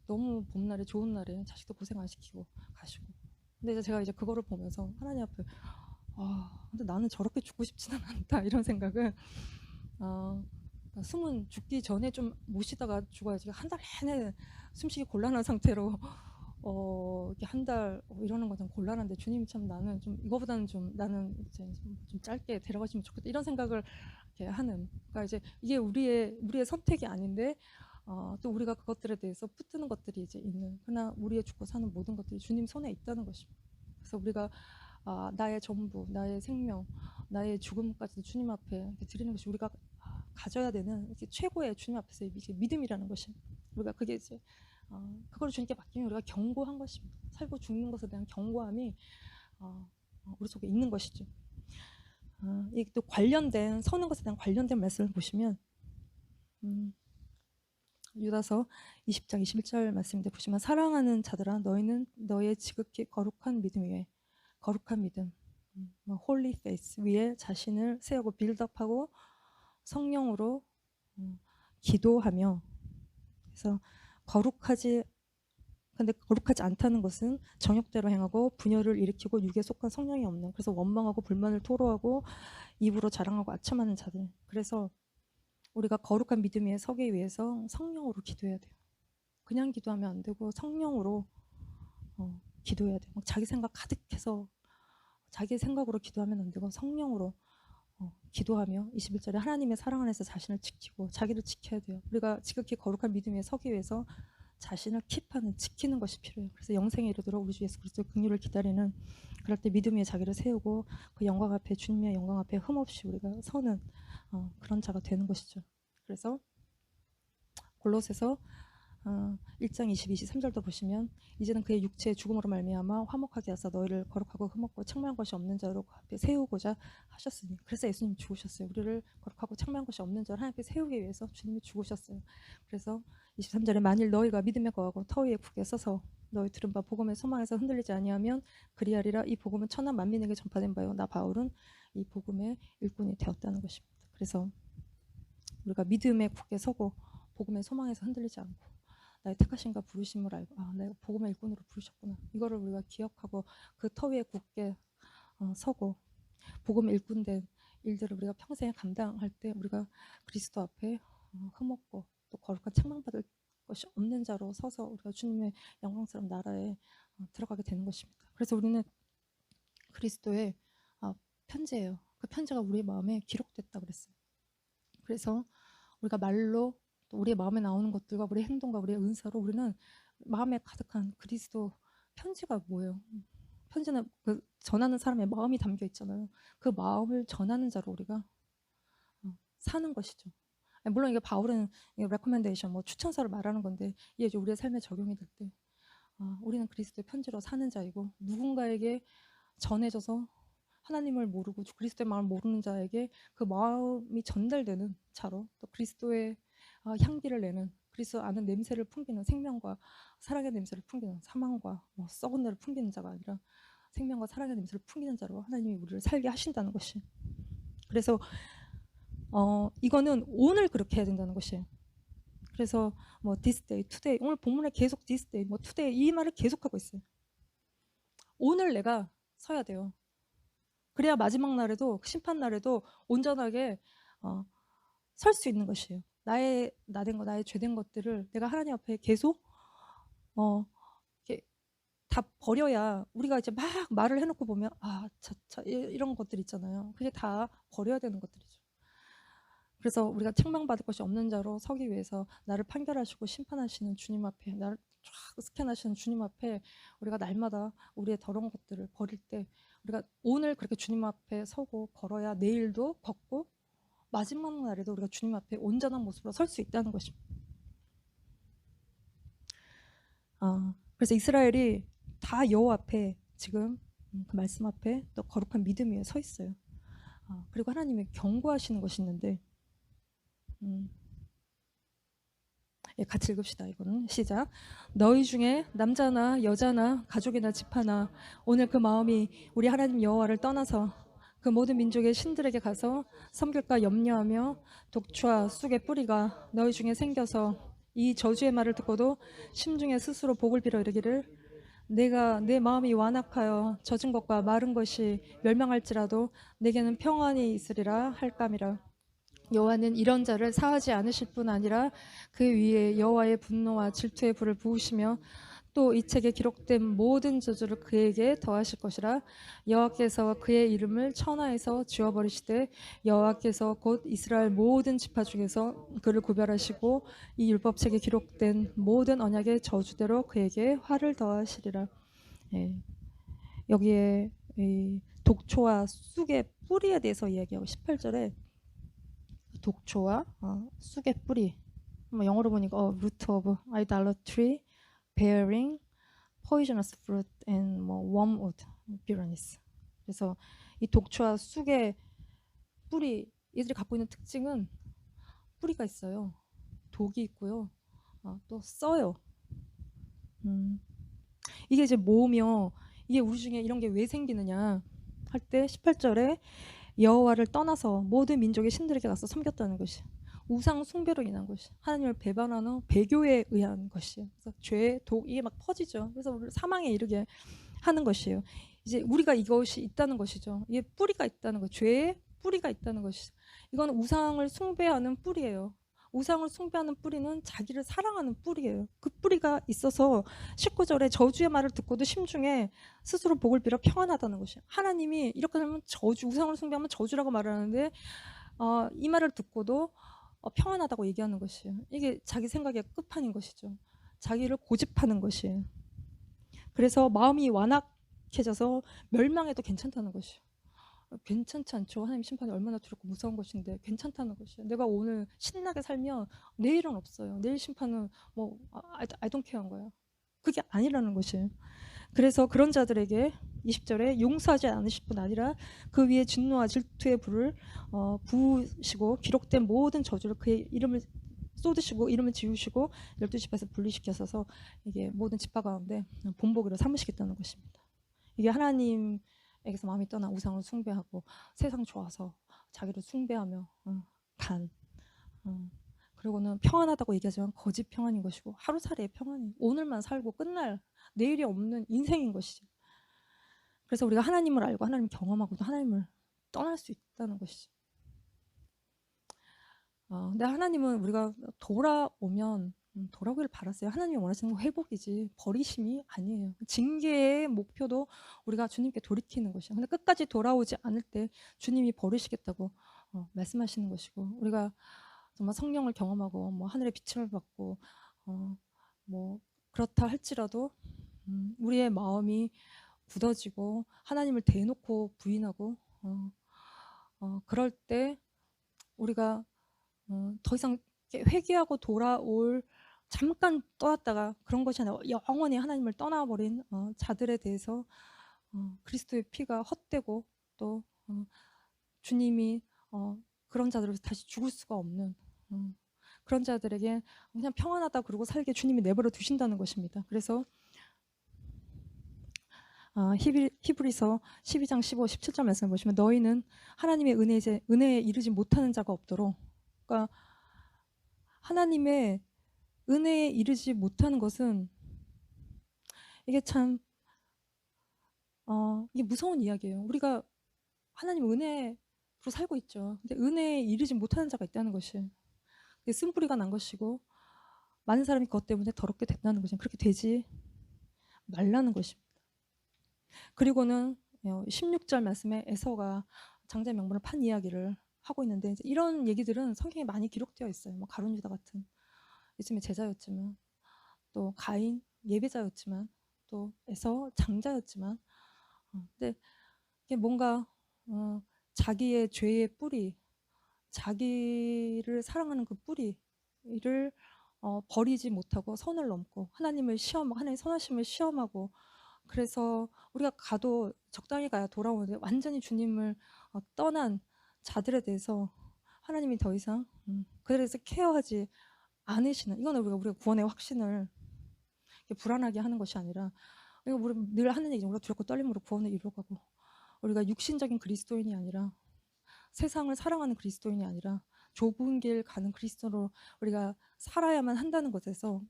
너무 봄날에 좋은 날에 자식도 고생 안 시키고 가시고 근데 이제 제가 이제 그거를 보면서 하나님 앞에 근데 나는 저렇게 죽고 싶지는 않다 이런 생각을 숨은 죽기 전에 좀 못 쉬다가 죽어야지. 한 달 내내 숨쉬기 곤란한 상태로 이렇게 한 달 이러는 건 좀 곤란한데 주님 참 나는 좀 이거보다는 좀 나는 이제 좀 짧게 데려가시면 좋겠다 이런 생각을 이렇게 하는. 그러니까 이제 이게 우리의 선택이 아닌데 또 우리가 그것들에 대해서 붙드는 것들이 이제 있는. 그러나 우리의 죽고 사는 모든 것들이 주님 손에 있다는 것입니다. 그래서 우리가 나의 전부, 나의 생명, 나의 죽음까지도 주님 앞에 드리는 것이 우리가 가져야 되는 최고의 주님 앞에서 이게 믿음이라는 것이 우리가 그게 이제 그걸 주님께 맡기면 우리가 경고한 것입니다. 살고 죽는 것에 대한 경고함이 우리 속에 있는 것이죠. 이게 또 관련된 서는 것에 대한 관련된 말씀을 보시면 유다서 20장 21절 말씀인데 보시면 사랑하는 자들아 너희는 너의 지극히 거룩한 믿음 위에 거룩한 믿음 홀리 페이스 위에 자신을 세우고 빌드업하고 성령으로 기도하며 그래서 근데 거룩하지 않다는 것은 정욕대로 행하고 분열을 일으키고 육에 속한 성령이 없는 그래서 원망하고 불만을 토로하고 입으로 자랑하고 아첨하는 자들. 그래서 우리가 거룩한 믿음 위에 서기 위해서 성령으로 기도해야 돼요. 그냥 기도하면 안 되고 성령으로 기도해야 돼요. 막 자기 생각 가득해서 자기 생각으로 기도하면 안 되고 성령으로 기도하며 21절에 하나님의 사랑 안에서 자신을 지키고 자기를 지켜야 돼요. 우리가 지극히 거룩한 믿음 위에 서기 위해서 자신을 킵하는 지키는 것이 필요해요. 그래서 영생에 이르도록 우리 주 예수 그리스도의 긍휼을 기다리는 그럴 때 믿음 위에 자기를 세우고 그 영광 앞에 주님의 영광 앞에 흠없이 우리가 서는 그런 자가 되는 것이죠. 그래서 골로새서 1장 22, 23절도 보시면 이제는 그의 육체의 죽음으로 말미암아 화목하게 하사 너희를 거룩하고 흠없고 책망한 것이 없는 자로 그 앞에 세우고자 하셨으니 그래서 예수님이 죽으셨어요. 우리를 거룩하고 책망한 것이 없는 자로 하나님께 세우기 위해서 주님이 죽으셨어요. 그래서 23절에 만일 너희가 믿음에 거하고 터 위에 굳게 서서 너희 들은 바 복음의 소망에서 흔들리지 아니하면 그리하리라. 이 복음은 천하 만민에게 전파된 바요 나 바울은 이 복음의 일꾼이 되었다는 것입니다. 그래서 우리가 믿음에 굳게 서고 복음의 소망에서 흔들리지 않고 나의 택하심과 부르심을 알고 내가 복음의 일꾼으로 부르셨구나. 이거를 우리가 기억하고 그 터 위에 굳게 서고 복음의 일꾼된 일들을 우리가 평생에 감당할 때 우리가 그리스도 앞에 흠없고 또 거룩한 책망받을 것이 없는 자로 서서 우리가 주님의 영광스러운 나라에 들어가게 되는 것입니다. 그래서 우리는 그리스도의 편지예요. 그 편지가 우리 마음에 기록됐다 그랬어요. 그래서 우리가 말로 또 우리의 마음에 나오는 것들과 우리의 행동과 우리의 은사로 우리는 마음에 가득한 그리스도 편지가 뭐예요? 편지는 그 전하는 사람의 마음이 담겨 있잖아요. 그 마음을 전하는 자로 우리가 사는 것이죠. 물론 이게 바울은 레코멘데이션 뭐 추천서를 말하는 건데 이게 우리의 삶에 적용이 될 때 우리는 그리스도의 편지로 사는 자이고 누군가에게 전해져서 하나님을 모르고 그리스도의 마음을 모르는 자에게 그 마음이 전달되는 자로 또 그리스도의 향기를 내는 그리스도 아는 냄새를 풍기는 생명과 사랑의 냄새를 풍기는 사망과 썩은 내를 풍기는 자가 아니라 생명과 사랑의 냄새를 풍기는 자로 하나님이 우리를 살게 하신다는 것이. 그래서 이거는 오늘 그렇게 해야 된다는 것이에요. 그래서 뭐 this day, today 오늘 본문에 계속 this day, 뭐 today 이 말을 계속하고 있어요. 오늘 내가 서야 돼요. 그래야 마지막 날에도 심판 날에도 온전하게 설 수 있는 것이에요. 나의 나된 거, 나의 죄된 것들을 내가 하나님 앞에 계속 이렇게 다 버려야 우리가 이제 막 말을 해놓고 보면 이런 것들 있잖아요. 그게 다 버려야 되는 것들이죠. 그래서 우리가 책망받을 것이 없는 자로 서기 위해서 나를 판결하시고 심판하시는 주님 앞에 나를 쫙 스캔하시는 주님 앞에 우리가 날마다 우리의 더러운 것들을 버릴 때 우리가 오늘 그렇게 주님 앞에 서고 걸어야 내일도 걷고 마지막 날에도 우리가 주님 앞에 온전한 모습으로 설 수 있다는 것입니다. 그래서 이스라엘이 다 여호와 앞에 지금 그 말씀 앞에 또 거룩한 믿음 위에 서 있어요. 그리고 하나님이 경고하시는 것이 있는데 같이 읽읍시다. 이거는 시작. 너희 중에 남자나 여자나 가족이나 집하나 오늘 그 마음이 우리 하나님 여호와를 떠나서 그 모든 민족의 신들에게 가서 섬길까 염려하며 독주와 쑥의 뿌리가 너희 중에 생겨서 이 저주의 말을 듣고도 심중에 스스로 복을 빌어 이르기를 내가 내 마음이 완악하여 젖은 것과 마른 것이 멸망할지라도 내게는 평안이 있으리라 할감이라. 여호와는 이런 자를 사하지 않으실 뿐 아니라 그 위에 여호와의 분노와 질투의 불을 부으시며 또 이 책에 기록된 모든 저주를 그에게 더하실 것이라. 여호와께서 그의 이름을 천하에서 지워버리시되 여호와께서 곧 이스라엘 모든 지파 중에서 그를 구별하시고 이 율법책에 기록된 모든 언약의 저주대로 그에게 화를 더하시리라. 예. 여기에 이 독초와 쑥의 뿌리에 대해서 이야기하고 18절에 독초와 쑥의 뿌리, 영어로 보니까 root of idolatry, bearing poisonous fruit and wormwood bitterness. 그래서 이 독초와 쑥의 뿌리, 이들이 갖고 있는 특징은 뿌리가 있어요. 독이 있고요. 또 써요. 이게 이제 뭐며 이게 우리 중에 이런 게 왜 생기느냐 할 때 18절에 여호와를 떠나서 모든 민족의 신들에게 가서 섬겼다는 것이 우상 숭배로 인한 것이 하나님을 배반하는 배교에 의한 것이에요. 그래서 죄, 독 이게 막 퍼지죠. 그래서 우리를 사망에 이르게 하는 것이에요. 이제 우리가 이것이 있다는 것이죠. 이게 뿌리가 있다는 것, 죄의 뿌리가 있다는 것이죠. 이건 우상을 숭배하는 뿌리예요. 우상을 숭배하는 뿌리는 자기를 사랑하는 뿌리예요. 그 뿌리가 있어서 19절에 저주의 말을 듣고도 심중에 스스로 복을 빌어 평안하다는 것이에요. 하나님이 이렇게 하면 저주, 우상을 숭배하면 저주라고 말하는데 이 말을 듣고도 평안하다고 얘기하는 것이에요. 이게 자기 생각의 끝판인 것이죠. 자기를 고집하는 것이에요. 그래서 마음이 완악해져서 멸망해도 괜찮다는 것이에요. 괜찮지 않죠. 하나님 심판이 얼마나 두렵고 무서운 것인데 괜찮다는 것이에요. 내가 오늘 신나게 살면 내일은 없어요. 내일 심판은 I don't care한 거야. 그게 아니라는 것이에요. 그래서 그런 자들에게 20절에 용서하지 않으실 뿐 아니라 그 위에 진노와 질투의 불을 부으시고 기록된 모든 저주를 그의 이름을 쏟으시고 이름을 지우시고 12지파에서 분리시켜서 이게 모든 지파 가운데 본보기로 삼으시겠다는 것입니다. 이게 하나님에게서 마음이 떠나 우상을 숭배하고 세상 좋아서 자기를 숭배하며 그리고는 평안하다고 얘기하지만 거짓 평안인 것이고 하루살이의 평안이 오늘만 살고 끝날 내일이 없는 인생인 것이죠. 그래서 우리가 하나님을 알고 하나님을 경험하고도 하나님을 떠날 수 있다는 것이죠. 근데 하나님은 우리가 돌아오면 돌아오기를 바랐어요. 하나님이 원하시는 건 회복이지 버리심이 아니에요. 징계의 목표도 우리가 주님께 돌이키는 것이에요. 근데 끝까지 돌아오지 않을 때 주님이 버리시겠다고 말씀하시는 것이고 우리가 정말 성령을 경험하고 하늘의 빛을 받고 그렇다 할지라도 우리의 마음이 굳어지고 하나님을 대놓고 부인하고 그럴 때 우리가 더 이상 회개하고 돌아올 잠깐 떠났다가 그런 것이 아니라 영원히 하나님을 떠나버린 자들에 대해서 그리스도의 피가 헛되고 또 주님이 그런 자들을 다시 죽을 수가 없는 그런 자들에게 그냥 평안하다 그러고 살게 주님이 내버려 두신다는 것입니다. 그래서 히브리서 12장 15, 17절 말씀을 보시면 너희는 하나님의 은혜에 이르지 못하는 자가 없도록 그러니까 하나님의 은혜에 이르지 못하는 것은 이게 참 이게 무서운 이야기예요. 우리가 하나님 은혜로 살고 있죠. 근데 은혜에 이르지 못하는 자가 있다는 것이 쓴뿌리가 난 것이고 많은 사람이 그것 때문에 더럽게 된다는 것이 그렇게 되지 말라는 것입니다. 그리고는 16절 말씀에 에서가 장자의 명분을 판 이야기를 하고 있는데 이런 얘기들은 성경에 많이 기록되어 있어요. 가룟 유다 같은 예수님의 제자였지만 또 가인 예배자였지만 또 에서 장자였지만 근데 이게 뭔가 자기의 죄의 뿌리 자기를 사랑하는 그 뿌리를 버리지 못하고 선을 넘고 하나님의 선하심을 시험하고 그래서 우리가 가도 적당히 가야 돌아오는데 완전히 주님을 떠난 자들에 대해서 하나님이 더 이상 그들에서 케어하지 않으시는 이거는 우리가 구원의 확신을 불안하게 하는 것이 아니라 우리가 늘 하는 얘기죠. 우리가 두렵고 떨림으로 구원을 이루어가고 우리가 육신적인 그리스도인이 아니라 세상을 사랑하는 그리스도인이 아니라 좁은 길 가는 그리스도로 우리가 살아야만 한다는 것에서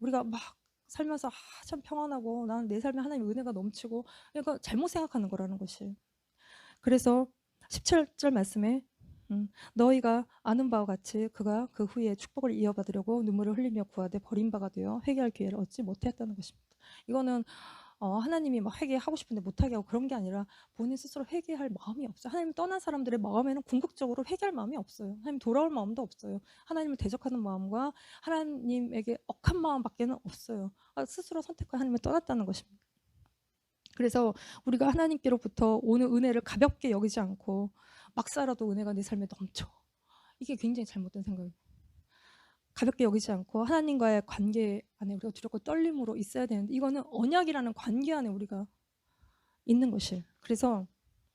우리가 막 살면서 참 평안하고 나는 내 삶에 하나님의 은혜가 넘치고 그러니까 잘못 생각하는 거라는 것이. 그래서 17절 말씀에 너희가 아는 바와 같이 그가 그 후에 축복을 이어받으려고 눈물을 흘리며 구하되 버린 바가 되어 회개할 기회를 얻지 못했다는 것입니다. 이거는 하나님이 막 회개하고 싶은데 못하게 하고 그런 게 아니라 본인 스스로 회개할 마음이 없어요. 하나님 떠난 사람들의 마음에는 궁극적으로 회개할 마음이 없어요. 하나님 돌아올 마음도 없어요. 하나님을 대적하는 마음과 하나님에게 억한 마음밖에는 없어요. 스스로 선택한 하나님을 떠났다는 것입니다. 그래서 우리가 하나님께로부터 오는 은혜를 가볍게 여기지 않고 막 살아도 은혜가 내 삶에 넘쳐. 이게 굉장히 잘못된 생각이에요. 가볍게 여기지 않고 하나님과의 관계 안에 우리가 두렵고 떨림으로 있어야 되는데 이거는 언약이라는 관계 안에 우리가 있는 것이에요. 그래서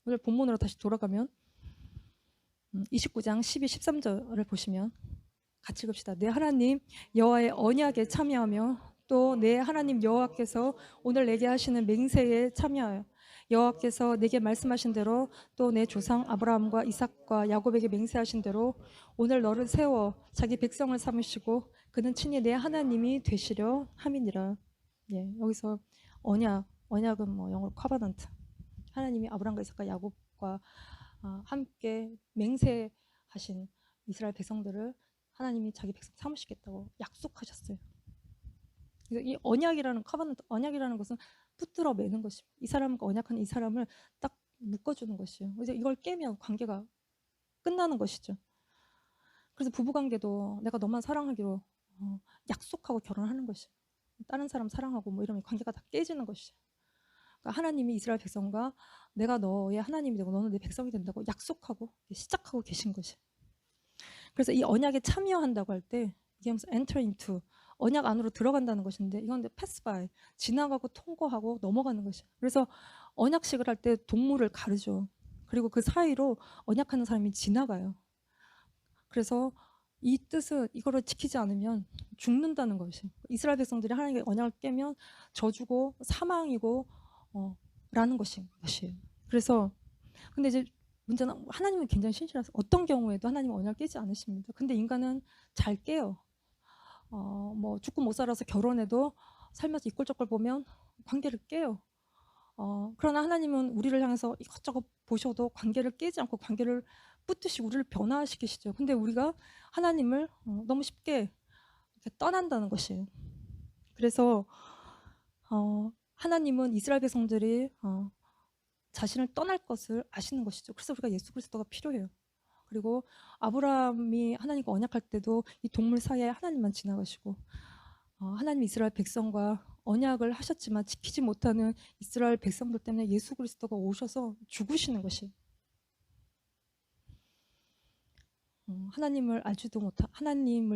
오늘 본문으로 다시 돌아가면 29장 12, 13절을 보시면 같이 읽읍시다. 내 하나님 여호와의 언약에 참여하며 또 내 하나님 여호와께서 오늘 내게 하시는 맹세에 참여하여 여호와께서 내게 말씀하신 대로 또 내 조상 아브라함과 이삭과 야곱에게 맹세하신 대로 오늘 너를 세워 자기 백성을 삼으시고 그는 친히 내 하나님이 되시려 함이니라. 예, 여기서 언약은 뭐 영어로 커버넌트. 하나님이 아브라함과 이삭과 야곱과 함께 맹세하신 이스라엘 백성들을 하나님이 자기 백성 삼으시겠다고 약속하셨어요. 그래서 이 언약이라는 커버넌트, 언약이라는 것은 붙들어 매는 것입니다. 이 사람과 언약한 이 사람을 딱 묶어주는 것이에요. 이제 이걸 깨면 관계가 끝나는 것이죠. 그래서 부부관계도 내가 너만 사랑하기로 약속하고 결혼하는 것이에요. 다른 사람 사랑하고 뭐 이러면 관계가 다 깨지는 것이죠. 그러니까 하나님이 이스라엘 백성과 내가 너의 하나님이 되고 너는 내 백성이 된다고 약속하고 시작하고 계신 것이에요. 그래서 이 언약에 참여한다고 할 때 이게 하면서 enter into 언약 안으로 들어간다는 것인데 이건 pass by 지나가고 통과하고 넘어가는 것이에요. 그래서 언약식을 할 때 동물을 가르죠. 그리고 그 사이로 언약하는 사람이 지나가요. 그래서 이 뜻은 이거를 지키지 않으면 죽는다는 것이에요. 이스라엘 백성들이 하나님의 언약을 깨면 저주고 사망이고 라는 것이에요. 그래서 근데 이제 문제는 하나님은 굉장히 신실하세요. 어떤 경우에도 하나님은 언약을 깨지 않으십니다. 근데 인간은 잘 깨요. 뭐 죽고 못 살아서 결혼해도 살면서 이꼴저꼴 보면 관계를 깨요. 그러나 하나님은 우리를 향해서 이것저것 보셔도 관계를 깨지 않고 관계를 붙드시고 우리를 변화시키시죠. 근데 우리가 하나님을 너무 쉽게 이렇게 떠난다는 것이에요. 그래서 하나님은 이스라엘 백성들이 자신을 떠날 것을 아시는 것이죠. 그래서 우리가 예수 그리스도가 필요해요. 그리고 아브라함이 하나님과 언약할 때도 이 동물 사이에 하나님만 지나가시고 하나님 이스라엘 백성과 언약을 하셨지만 지키지 못하는 이스라엘 백성들 때문에 예수 그리스도가 오셔서 죽으시는 것이 하나님을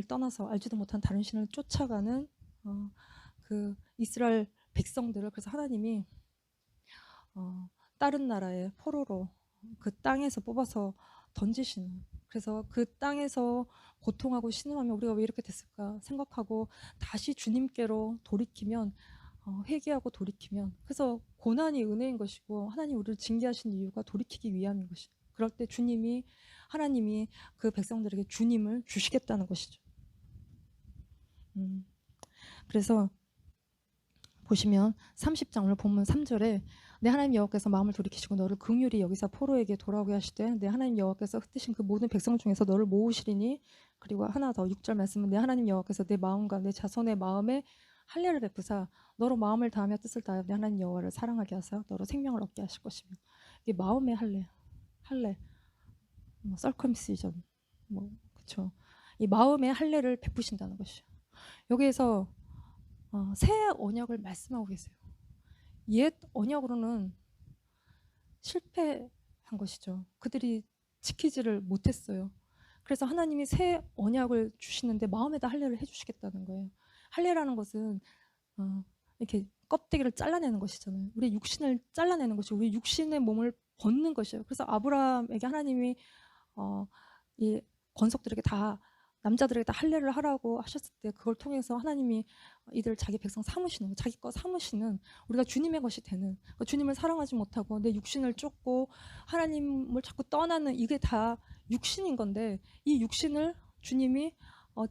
떠나서 알지도 못한 다른 신을 쫓아가는 그 이스라엘 백성들을 그래서 하나님이 다른 나라의 포로로 그 땅에서 뽑아서 던지시는 그래서 그 땅에서 고통하고 신음하며 우리가 왜 이렇게 됐을까 생각하고 다시 주님께로 돌이키면 회개하고 돌이키면 그래서 고난이 은혜인 것이고 하나님 우리를 징계하신 이유가 돌이키기 위함인 것이죠. 그럴 때 하나님이 그 백성들에게 주님을 주시겠다는 것이죠. 그래서 보시면 30장 오늘 본문 3절에 내 하나님 여호와께서 마음을 돌이키시고 너를 긍휼히 여기사 포로에게 돌아오게 하시되 내 하나님 여호와께서 흩으신 그 모든 백성 중에서 너를 모으시리니 그리고 하나 더 6절 말씀은 내 하나님 여호와께서 내 마음과 내 자손의 마음에 할례를 베푸사 너로 마음을 다하며 뜻을 다하여 내 하나님 여호와를 사랑하게 하사 너로 생명을 얻게 하실 것이며 이게 마음의 할례 뭐 썰컴시전 그렇죠. 이 마음의 할례를 베푸신다는 것이죠. 여기에서 새 언약을 말씀하고 계세요. 옛 언약으로는 실패한 것이죠. 그들이 지키지를 못했어요. 그래서 하나님이 새 언약을 주시는데 마음에다 할례를 해주시겠다는 거예요. 할례라는 것은 이렇게 껍데기를 잘라내는 것이잖아요. 우리 육신을 잘라내는 것이 우리 육신의 몸을 벗는 것이에요. 그래서 아브라함에게 하나님이 이 권속들에게 남자들에게 다 할례를 하라고 하셨을 때 그걸 통해서 하나님이 이들 자기 백성 삼으시는 자기 거 삼으시는 우리가 주님의 것이 되는 주님을 사랑하지 못하고 내 육신을 쫓고 하나님을 자꾸 떠나는 이게 다 육신인 건데 이 육신을 주님이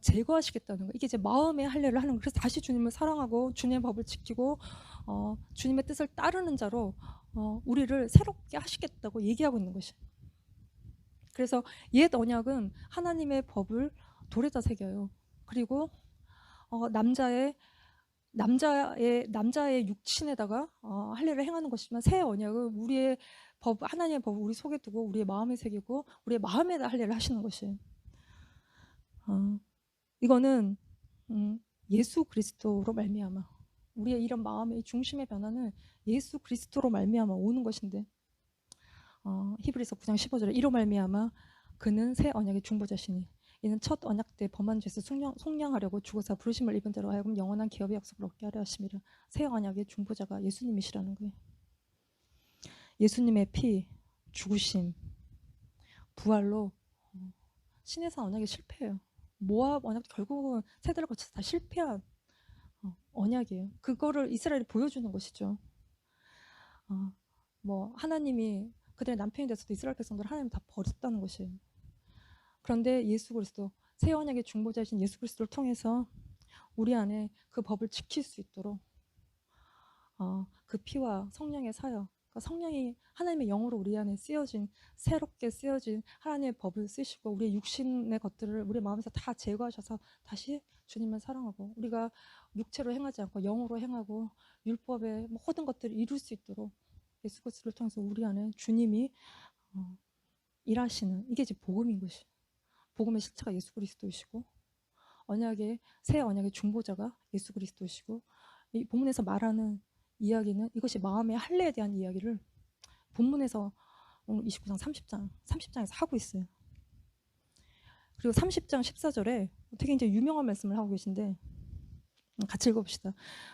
제거하시겠다는 거예요. 이게 이제 마음의 할례를 하는 거예요. 그래서 다시 주님을 사랑하고 주님의 법을 지키고 주님의 뜻을 따르는 자로 우리를 새롭게 하시겠다고 얘기하고 있는 것이에요. 그래서 옛 언약은 하나님의 법을 돌에다 새겨요. 그리고 남자의 육신에다가 할례를 행하는 것이지만 새 언약은 우리의 법, 하나님의 법을 우리 속에 두고 우리의 마음에 새기고 우리의 마음에다 할례를 하시는 것이에요. 이거는 예수 그리스도로 말미암아 우리의 이런 마음의 중심의 변화는 예수 그리스도로 말미암아 오는 것인데 히브리서 9장 15절에 이로 말미암아 그는 새 언약의 중보자시니 이는 첫 언약 때 범한 죄에서 속량하려고 죽어서 부르심을 입은 대로 하여금 영원한 기업의 약속을 얻게 하려 하심이라. 새 언약의 중보자가 예수님이시라는 거예요. 예수님의 피, 죽으심, 부활로 신해산 언약이 실패해요. 모압 언약도 결국은 세대를 거쳐서 다 실패한 언약이에요. 그거를 이스라엘이 보여주는 것이죠. 뭐 하나님이 그들의 남편이 돼서도 이스라엘 백성들을 하나님 다 버렸다는 것이에요. 그런데 예수 그리스도 새 언약의 중보자이신 예수 그리스도를 통해서 우리 안에 그 법을 지킬 수 있도록 그 피와 성령의 사역, 그러니까 성령이 하나님의 영으로 우리 안에 새롭게 쓰여진 하나님의 법을 쓰시고 우리의 육신의 것들을 우리 마음에서 다 제거하셔서 다시 주님을 사랑하고 우리가 육체로 행하지 않고 영으로 행하고 율법의 모든 것들을 이룰 수 있도록 예수 그리스도를 통해서 우리 안에 주님이 일하시는 이게 이제 복음인 것이. 복음의 실체가 예수 그리스도이시고 새 언약의 중보자가 예수 그리스도이시고 이 본문에서 말하는 이야기는 이것이 마음의 할례에 대한 이야기를 본문에서 오늘 29장 30장에서 하고 있어요. 그리고 30장 14절에 되게 이제 유명한 말씀을 하고 계신데 같이 읽어봅시다.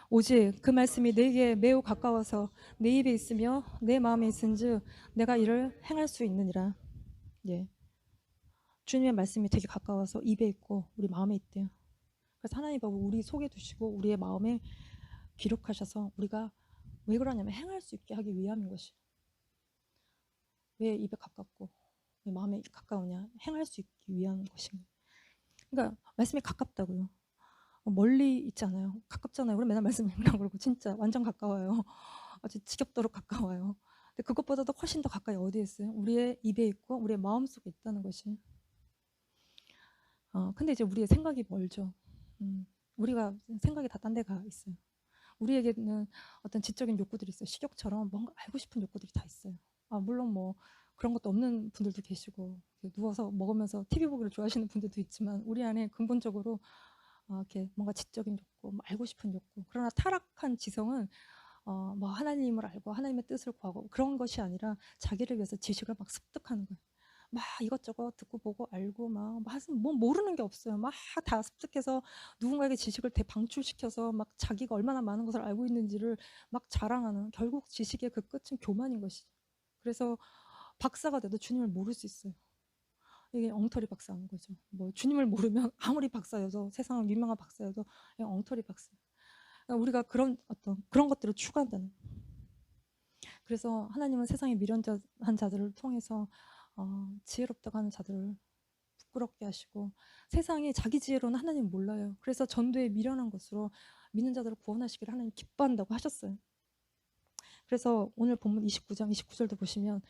오직 그 말씀이 내게 매우 가까워서 내 입에 있으며 내 마음에 있은즉 내가 이를 행할 수 있느니라. 예. 주님의 말씀이 되게 가까워서 입에 있고 우리 마음에 있대요. 그래서 하나님 법을 우리 속에 두시고 우리의 마음에 기록하셔서 우리가 왜 그러냐면 행할 수 있게 하기 위함인 것이. 왜 입에 가깝고 왜 마음에 가까우냐? 행할 수 있기 위한 것인. 그러니까 말씀이 가깝다고요. 멀리 있지 않아요. 가깝잖아요. 우리 맨날 말씀 읽으라고 그러고 진짜 완전 가까워요. 아주 지겹도록 가까워요. 근데 그것보다도 훨씬 더 가까이 어디에 있어요? 우리의 입에 있고 우리의 마음속에 있다는 것이. 근데 이제 우리의 생각이 멀죠. 우리가 생각이 다 딴 데 가 있어요. 우리에게는 어떤 지적인 욕구들이 있어요. 식욕처럼 뭔가 알고 싶은 욕구들이 다 있어요. 물론 뭐 그런 것도 없는 분들도 계시고 누워서 먹으면서 TV 보기를 좋아하시는 분들도 있지만 우리 안에 근본적으로 이렇게 뭔가 지적인 욕구, 뭐 알고 싶은 욕구. 그러나 타락한 지성은 뭐 하나님을 알고 하나님의 뜻을 구하고 그런 것이 아니라 자기를 위해서 지식을 막 습득하는 거예요. 막 이것저것 듣고 보고 알고 막 뭐 모르는 게 없어요. 막 다 습득해서 누군가에게 지식을 대방출시켜서 막 자기가 얼마나 많은 것을 알고 있는지를 막 자랑하는 결국 지식의 그 끝은 교만인 것이죠. 그래서 박사가 돼도 주님을 모를 수 있어요. 이게 엉터리 박사인 거죠. 뭐 주님을 모르면 아무리 박사여도 세상 유명한 박사여도 그냥 엉터리 박사. 그러니까 우리가 그런 것들을 추구한다는. 그래서 하나님은 세상의 미련한 자들을 통해서 지혜롭다고 하는 자들을 부끄럽게 하시고 세상이 자기 지혜로는 하나님 몰라요. 그래서 전도에 미련한 것으로 믿는 자들을 구원하시기를 하나님 기뻐한다고 하셨어요. 그래서 오늘 본문 29장 29절도 보시면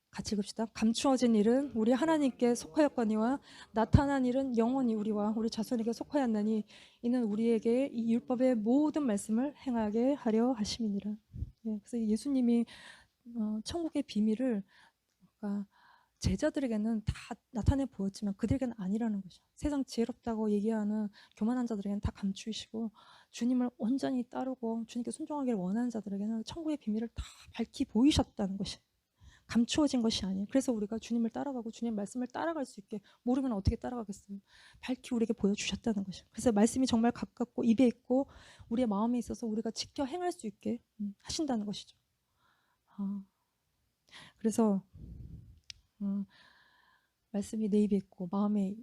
같이 읽읍시다. 감추어진 일은 우리 하나님께 속하였거니와 나타난 일은 영원히 우리와 우리 자손에게 속하였나니 이는 우리에게 이 율법의 모든 말씀을 행하게 하려 하심이니라. 그래서 예수님이 천국의 비밀을 그러니까 제자들에게는 다 나타내 보였지만 그들에게는 아니라는 거죠. 세상 지혜롭다고 얘기하는 교만한 자들에게는 다 감추시고 주님을 온전히 따르고 주님께 순종하기를 원하는 자들에게는 천국의 비밀을 다 밝히 보이셨다는 것이 감추어진 것이 아니에요. 그래서 우리가 주님을 따라가고 주님 말씀을 따라갈 수 있게 모르면 어떻게 따라가겠어요. 밝히 우리에게 보여주셨다는 것이죠. 그래서 말씀이 정말 가깝고 입에 있고 우리의 마음에 있어서 우리가 지켜 행할 수 있게 하신다는 것이죠. 그래서 말씀이 내 입에 있고 마음에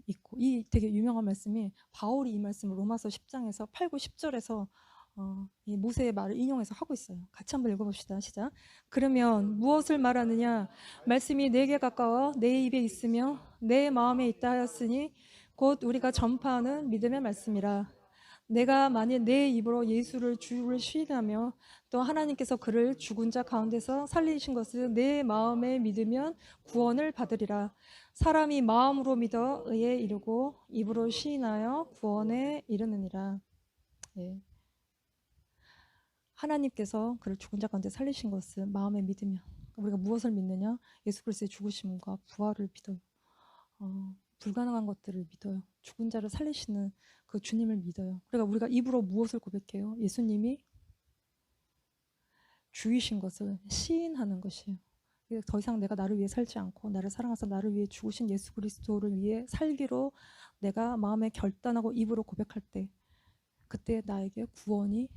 있고 이 되게 유명한 말씀이 바울이 이 말씀을 로마서 10장에서 8, 9, 10절에서 이 모세의 말을 인용해서 하고 있어요. 같이 한번 읽어봅시다. 시작. 그러면 무엇을 말하느냐? 말씀이 내게 가까워 내 입에 있으며 내 마음에 있다 하였으니 곧 우리가 전파하는 믿음의 말씀이라. 내가 만일 내 입으로 예수를 주를 시인하며 또 하나님께서 그를 죽은 자 가운데서 살리신 것을 내 마음에 믿으면 구원을 받으리라. 사람이 마음으로 믿어 의에 이르고 입으로 시인하여 구원에 이르느니라. 예. 하나님께서 그를 죽은 자 가운데 살리신 것을 마음에 믿으면, 우리가 무엇을 믿느냐? 예수 그리스도의 죽으심과 부활을 믿어요. 불가능한 것들을 믿어요. 죽은 자를 살리시는 그 주님을 믿어요. 그러니까 우리가 입으로 무엇을 고백해요? 예수님이 주이신 것을 시인하는 것이에요. 더 이상 내가 나를 위해 살지 않고 나를 사랑하사 나를 위해 죽으신 예수 그리스도를 위해 살기로 내가 마음에 결단하고 입으로 고백할 때, 그때 나에게 구원이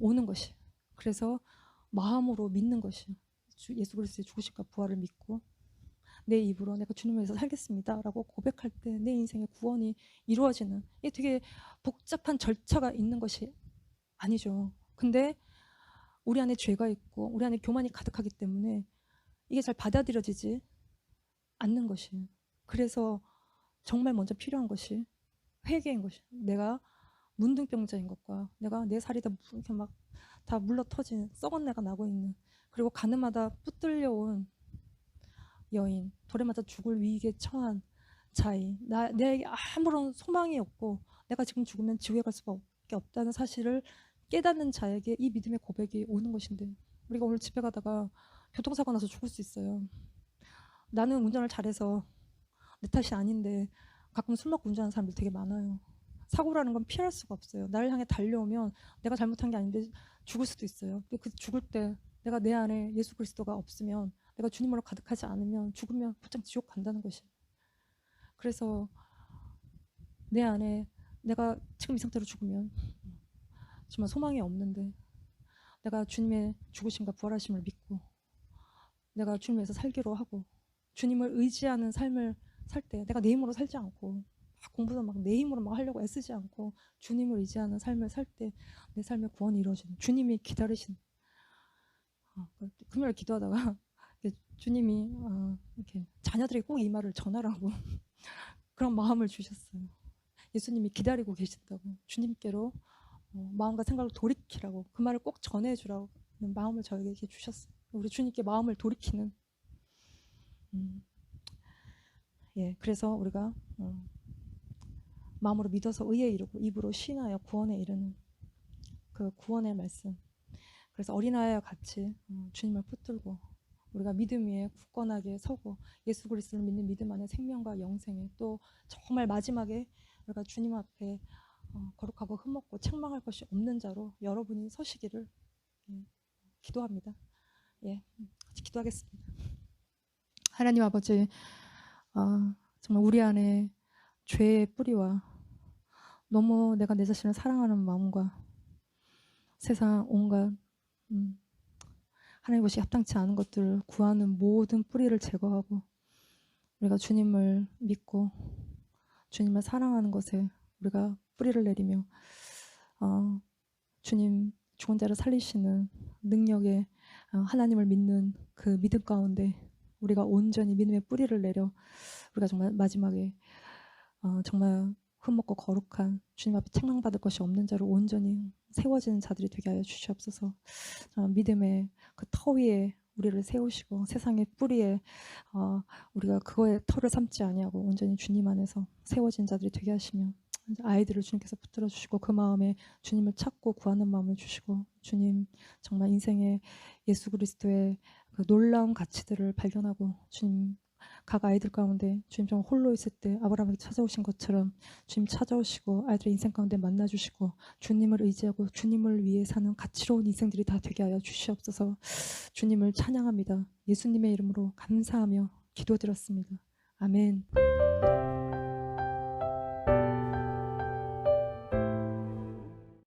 오는 것이에요. 그래서 마음으로 믿는 것이에요. 예수 그리스도의 죽으심과 부활을 믿고 내 입으로 내가 주님을 위해서 살겠습니다 라고 고백할 때 내 인생의 구원이 이루어지는, 이게 되게 복잡한 절차가 있는 것이 아니죠. 근데 우리 안에 죄가 있고 우리 안에 교만이 가득하기 때문에 이게 잘 받아들여지지 않는 것이에요. 그래서 정말 먼저 필요한 것이 회개인 것이에요. 내가 문둥병자인 것과 내가 내 살이 다 이렇게 막 다 물러 터진 썩은 내가 나고 있는, 그리고 가늠하다 붙들려온 여인, 돌에 맞아 죽을 위기에 처한 자인, 내게 아무런 소망이 없고 내가 지금 죽으면 지옥에 갈 수밖에 없다는 사실을 깨닫는 자에게 이 믿음의 고백이 오는 것인데, 우리가 오늘 집에 가다가 교통사고 나서 죽을 수 있어요. 나는 운전을 잘해서 내 탓이 아닌데 가끔 술 먹고 운전하는 사람들 되게 많아요. 사고라는 건 피할 수가 없어요. 나를 향해 달려오면 내가 잘못한 게 아닌데 죽을 수도 있어요. 근데 그 죽을 때 내가 내 안에 예수 그리스도가 없으면, 내가 주님으로 가득하지 않으면 죽으면 곧장 지옥 간다는 것이에요. 그래서 내 안에 내가 지금 이 상태로 죽으면 정말 소망이 없는데 내가 주님의 죽으심과 부활하심을 믿고 내가 주님을 위해서 살기로 하고 주님을 의지하는 삶을 살 때, 내가 내 힘으로 살지 않고 막 공부도 막 내 힘으로 막 하려고 애쓰지 않고 주님을 의지하는 삶을 살 때 내 삶의 구원이 이루어지는, 주님이 기다리신, 금요일 기도하다가 주님이 이렇게 자녀들에게 꼭 이 말을 전하라고 그런 마음을 주셨어요. 예수님이 기다리고 계신다고, 주님께로 마음과 생각을 돌이키라고, 그 말을 꼭 전해주라고 마음을 저에게 주셨어요. 우리 주님께 마음을 돌이키는, 예, 그래서 우리가 마음으로 믿어서 의에 이르고 입으로 시인하여 구원에 이르는 그 구원의 말씀. 그래서 어린아이와 같이 주님을 붙들고 우리가 믿음 위에 굳건하게 서고 예수 그리스도를 믿는 믿음 안에 생명과 영생에, 또 정말 마지막에 우리가 주님 앞에 거룩하고 흠없고 책망할 것이 없는 자로 여러분이 서시기를 기도합니다. 예, 같이 기도하겠습니다. 하나님 아버지, 정말 우리 안에 죄의 뿌리와 너무 내가 내 자신을 사랑하는 마음과 세상 온갖 하나님 것이 합당치 않은 것들을 구하는 모든 뿌리를 제거하고 우리가 주님을 믿고 주님을 사랑하는 것에 우리가 뿌리를 내리며 주님 죽은 자를 살리시는 능력에 하나님을 믿는 그 믿음 가운데 우리가 온전히 믿음의 뿌리를 내려 우리가 정말 마지막에 정말 흠없고 거룩한 주님 앞에 책망받을 것이 없는 자로 온전히 세워지는 자들이 되게 하여 주시옵소서. 믿음의 그 터 위에 우리를 세우시고 세상의 뿌리에 우리가 그거에 터를 삼지 아니하고 온전히 주님 안에서 세워진 자들이 되게 하시며, 아이들을 주님께서 붙들어 주시고 그 마음에 주님을 찾고 구하는 마음을 주시고, 주님 정말 인생의 예수 그리스도의 그 놀라운 가치들을 발견하고 주님 각 아이들 가운데 주님 정말 홀로 있을 때 아브라함에게 찾아오신 것처럼 주님 찾아오시고 아이들의 인생 가운데 만나주시고 주님을 의지하고 주님을 위해 사는 가치로운 인생들이 다 되게 하여 주시옵소서. 주님을 찬양합니다. 예수님의 이름으로 감사하며 기도드렸습니다. 아멘.